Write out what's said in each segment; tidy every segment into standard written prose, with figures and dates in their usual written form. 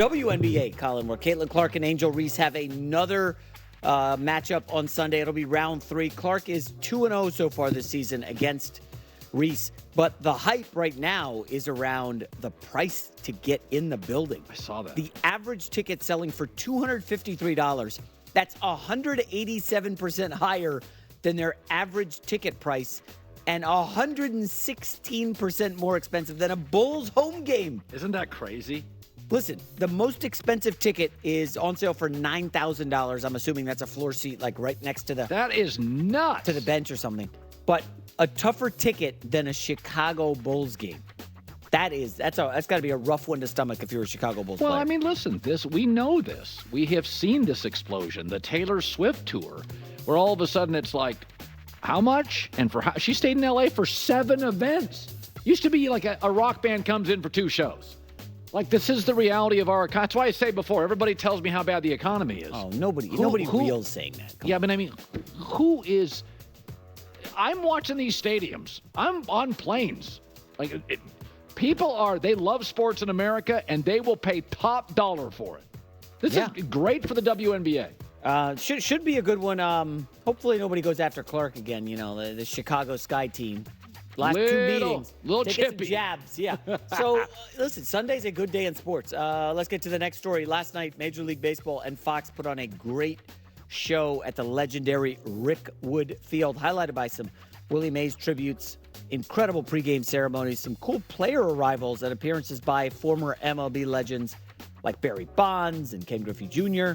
WNBA, Colin, where Caitlin Clark and Angel Reese have another matchup on Sunday. It'll be round 3. Clark is 2-0 so far this season against Reese. But the hype right now is around the price to get in the building. I saw that. The average ticket selling for $253. That's 187% higher than their average ticket price and 116% more expensive than a Bulls home game. Isn't that crazy? Listen, the most expensive ticket is on sale for $9,000. I'm assuming that's a floor seat, like right next to the That is nuts. to the bench or something. But a tougher ticket than a Chicago Bulls game. That's got to be a rough one to stomach if you're a Chicago Bulls Well, player. I mean, listen, we know this. We have seen this explosion. The Taylor Swift tour, where all of a sudden it's like, how much? And for how? She stayed in L.A. for 7 events. Used to be like a rock band comes in for 2 shows. Like, this is the reality of our economy. That's why I say before, everybody tells me how bad the economy is. Oh, nobody real saying that. Yeah, but I mean, who is... I'm watching these stadiums. I'm on planes. Like, they love sports in America, and they will pay top dollar for it. This is great for the WNBA. Should be a good one. Hopefully nobody goes after Clark again, the Chicago Sky team. Last 2 meetings. Little they chippy. Get some jabs, yeah. So, listen, Sunday's a good day in sports. Let's get to the next story. Last night, Major League Baseball and Fox put on a great show at the legendary Rick Wood Field, highlighted by some Willie Mays tributes, incredible pregame ceremonies, some cool player arrivals and appearances by former MLB legends like Barry Bonds and Ken Griffey Jr.,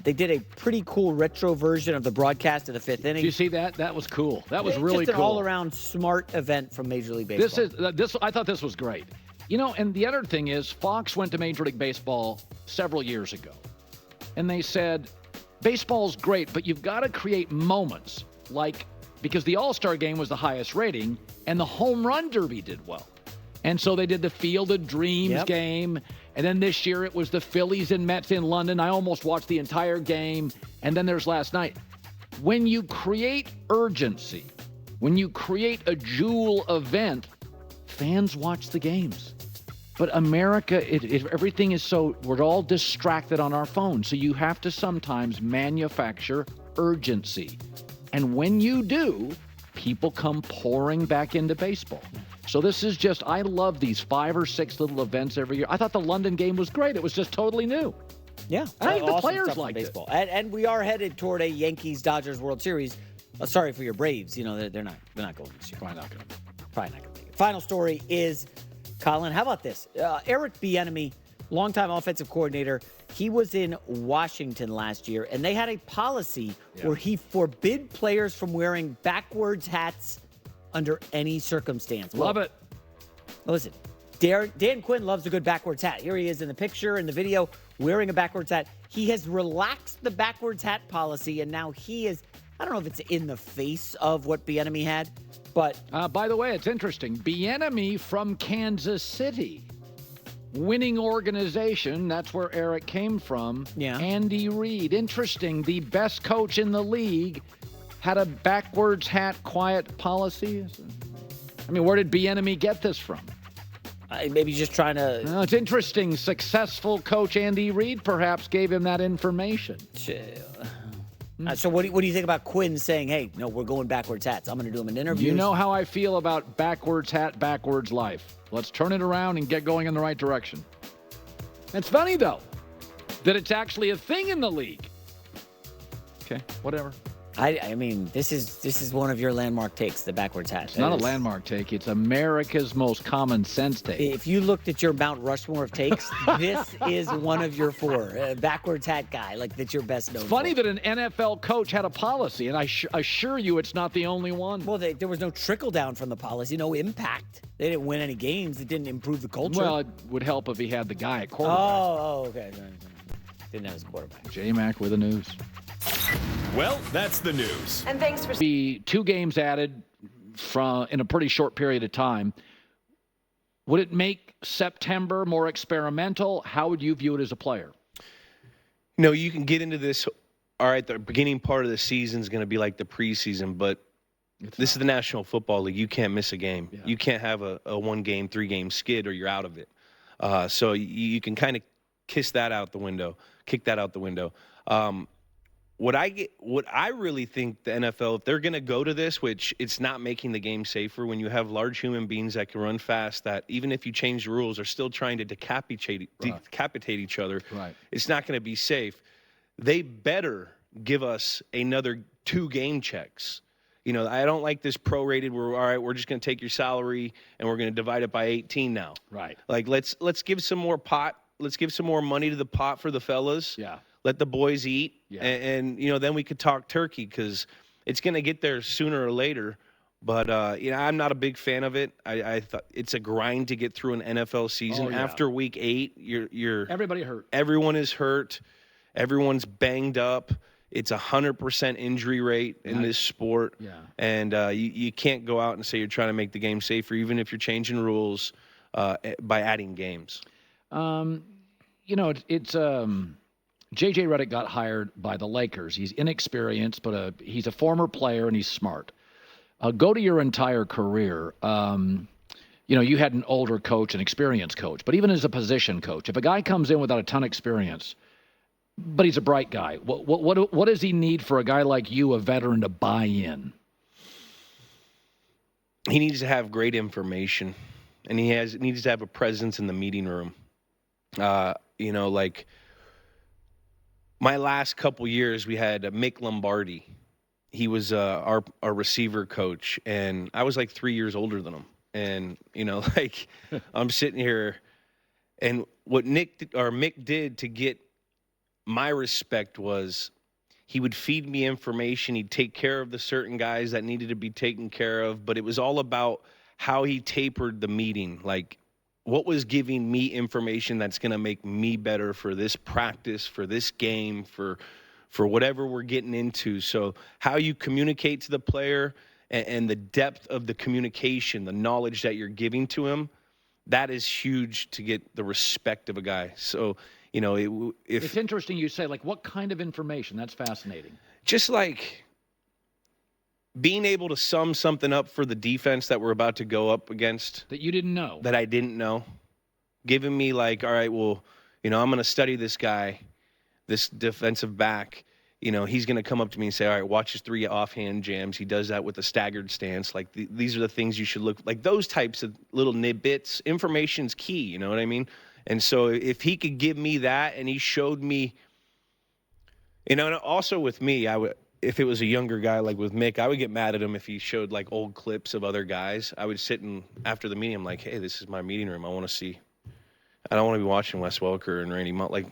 they did a pretty cool retro version of the broadcast of the 5th inning. Did you see that? That was cool. That was really just an cool. all-around smart event from Major League Baseball. I thought this was great. And the other thing is, Fox went to Major League Baseball several years ago, and they said, baseball's great, but you've got to create moments, because the All-Star Game was the highest rating, and the Home Run Derby did well. And so they did the Field of Dreams game. And then this year it was the Phillies and Mets in London. I almost watched the entire game. And then there's last night. When you create urgency, when you create a jewel event, fans watch the games. But America, everything is we're all distracted on our phones. So you have to sometimes manufacture urgency. And when you do, people come pouring back into baseball. So this is I love these 5 or 6 little events every year. I thought the London game was great. It was just totally new. Yeah. I think the awesome players stuff like baseball. And we are headed toward a Yankees-Dodgers World Series. Sorry for your Braves. They're not going this year. Probably not going to. Make it. Final story is, Colin, how about this? Eric Bieniemy, longtime offensive coordinator, he was in Washington last year, and they had a policy where he forbid players from wearing backwards hats under any circumstance. Love it. Listen, Dan Quinn loves a good backwards hat. Here he is in the picture, in the video, wearing a backwards hat. He has relaxed the backwards hat policy, and now he is, I don't know if it's in the face of what Bieniemy had, but... by the way, it's interesting. Bieniemy from Kansas City. Winning organization, that's where Eric came from. Yeah. Andy Reid. Interesting. The best coach in the league had a backwards hat quiet policy. I mean, where did Bieniemy get this from? Maybe just trying to... No, it's interesting. Successful coach Andy Reid perhaps gave him that information. So what do you think about Quinn saying, hey, no, we're going backwards hats. I'm going to do them in interviews. You know how I feel about backwards hat, backwards life. Let's turn it around and get going in the right direction. It's funny, though, that it's actually a thing in the league. Okay, whatever. I mean, this is one of your landmark takes, the backwards hat. It's not a landmark take. It's America's most common sense take. If you looked at your Mount Rushmore of takes, this is one of your 4. Backwards hat guy, that's your best known. It's funny that an NFL coach had a policy, and I assure you it's not the only one. Well, there was no trickle down from the policy, no impact. They didn't win any games. It didn't improve the culture. Well, it would help if he had the guy at quarterback. Oh, okay. Didn't have his quarterback. J-Mac with the news. Well, that's the news. And thanks for... Be 2 games added in a pretty short period of time. Would it make September more experimental? How would you view it as a player? You can get into this. All right, the beginning part of the season is going to be like the preseason, but this is the National Football League. You can't miss a game. Yeah. You can't have a 1-game, 3-game skid or you're out of it. So you can kind of kick that out the window. What I really think the NFL, if they're going to go to this, which it's not making the game safer when you have large human beings that can run fast, that even if you change the rules, are still trying to decapitate each other. Right. It's not going to be safe. They better give us another 2 game checks. I don't like this prorated where, all right, we're just going to take your salary and we're going to divide it by 18 now. Right. Like, let's give some more pot. Let's give some more money to the pot for the fellas. Yeah. Let the boys eat. Yeah. And then we could talk turkey, because it's going to get there sooner or later. But, I'm not a big fan of it. I thought it's a grind to get through an NFL season. Oh, yeah. After week 8, you're Everybody hurt. Everyone is hurt. Everyone's banged up. It's 100% injury rate in this sport. Yeah. And you can't go out and say you're trying to make the game safer, even if you're changing rules by adding games. It's J.J. Redick got hired by the Lakers. He's inexperienced, but he's a former player and he's smart. Go to your entire career. You had an older coach, an experienced coach, but even as a position coach, if a guy comes in without a ton of experience, but he's a bright guy, what does he need for a guy like you, a veteran, to buy in? He needs to have great information, and needs to have a presence in the meeting room. Like my last couple years, we had Mick Lombardi. He was our receiver coach, and I was like 3 years older than him. And I'm sitting here, and what Mick did to get my respect was he would feed me information. He'd take care of the certain guys that needed to be taken care of, but it was all about how he tapered the meeting, like what was giving me information that's going to make me better for this practice, for this game, for whatever we're getting into. So how you communicate to the player and the depth of the communication, the knowledge that you're giving to him, that is huge to get the respect of a guy. So, it's interesting you say, like, what kind of information? That's fascinating. Just like being able to sum something up for the defense that we're about to go up against. That you didn't know. That I didn't know. Giving me like, all right, well, I'm going to study this guy, this defensive back. He's going to come up to me and say, all right, watch his 3 offhand jams. He does that with a staggered stance. Like, these are the things you should look like. Those types of little nitbits. Information's key, you know what I mean? And so if he could give me that, and he showed me, and also with me, if it was a younger guy like with Mick, I would get mad at him if he showed like old clips of other guys. I would sit and after the meeting, I'm like, hey, this is my meeting room. I want to see. I don't want to be watching Wes Welker and Randy Moss. Like,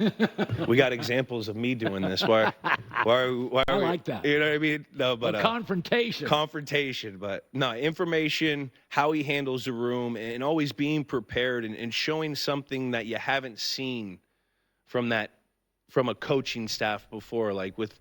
we got examples of me doing this. Why are we, I like that. You know what I mean? No, but confrontation. Confrontation, but no, information, how he handles the room, and always being prepared and showing something that you haven't seen from a coaching staff before. Like with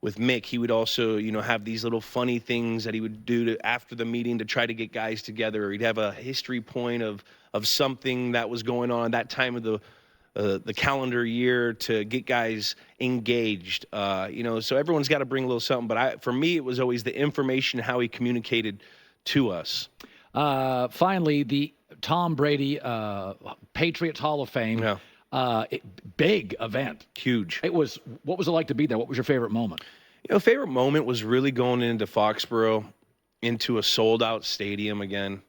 Mick, he would also, have these little funny things that he would do after the meeting to try to get guys together. He'd have a history point of something that was going on at that time of the calendar year to get guys engaged. So everyone's got to bring a little something. But for me, it was always the information, how he communicated to us. Finally, the Tom Brady Patriots Hall of Fame. Yeah. Big event. Huge. What was it like to be there? What was your favorite moment? Favorite moment was really going into Foxborough, into a sold-out stadium again.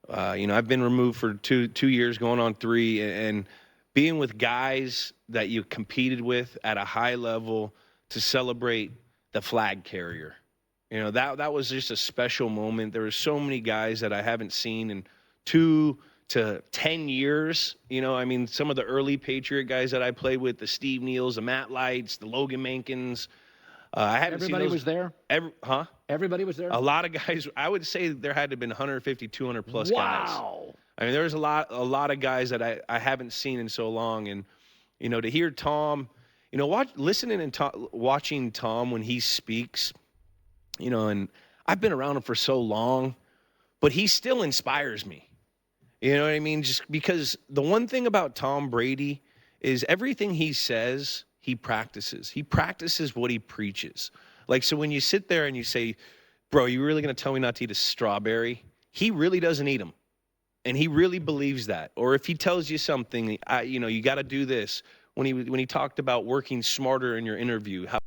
I've been removed for two years, going on 3, and being with guys that you competed with at a high level to celebrate the flag carrier. That was just a special moment. There were so many guys that I haven't seen in 2 to 10 years. Some of the early Patriot guys that I played with, the Steve Neals, the Matt Lights, the Logan Mankins. Everybody was there? Everybody was there? A lot of guys. I would say there had to have been 150, 200 plus guys. Wow. There was a lot of guys that I haven't seen in so long. And, to hear Tom, listening and watching Tom when he speaks, and I've been around him for so long, but he still inspires me. You know what I mean? Just because the one thing about Tom Brady is everything he says, he practices. He practices what he preaches. Like, so when you sit there and you say, bro, you really going to tell me not to eat a strawberry? He really doesn't eat them. and he really believes that. Or if he tells you something, you got to do this. When he talked about working smarter in your interview, how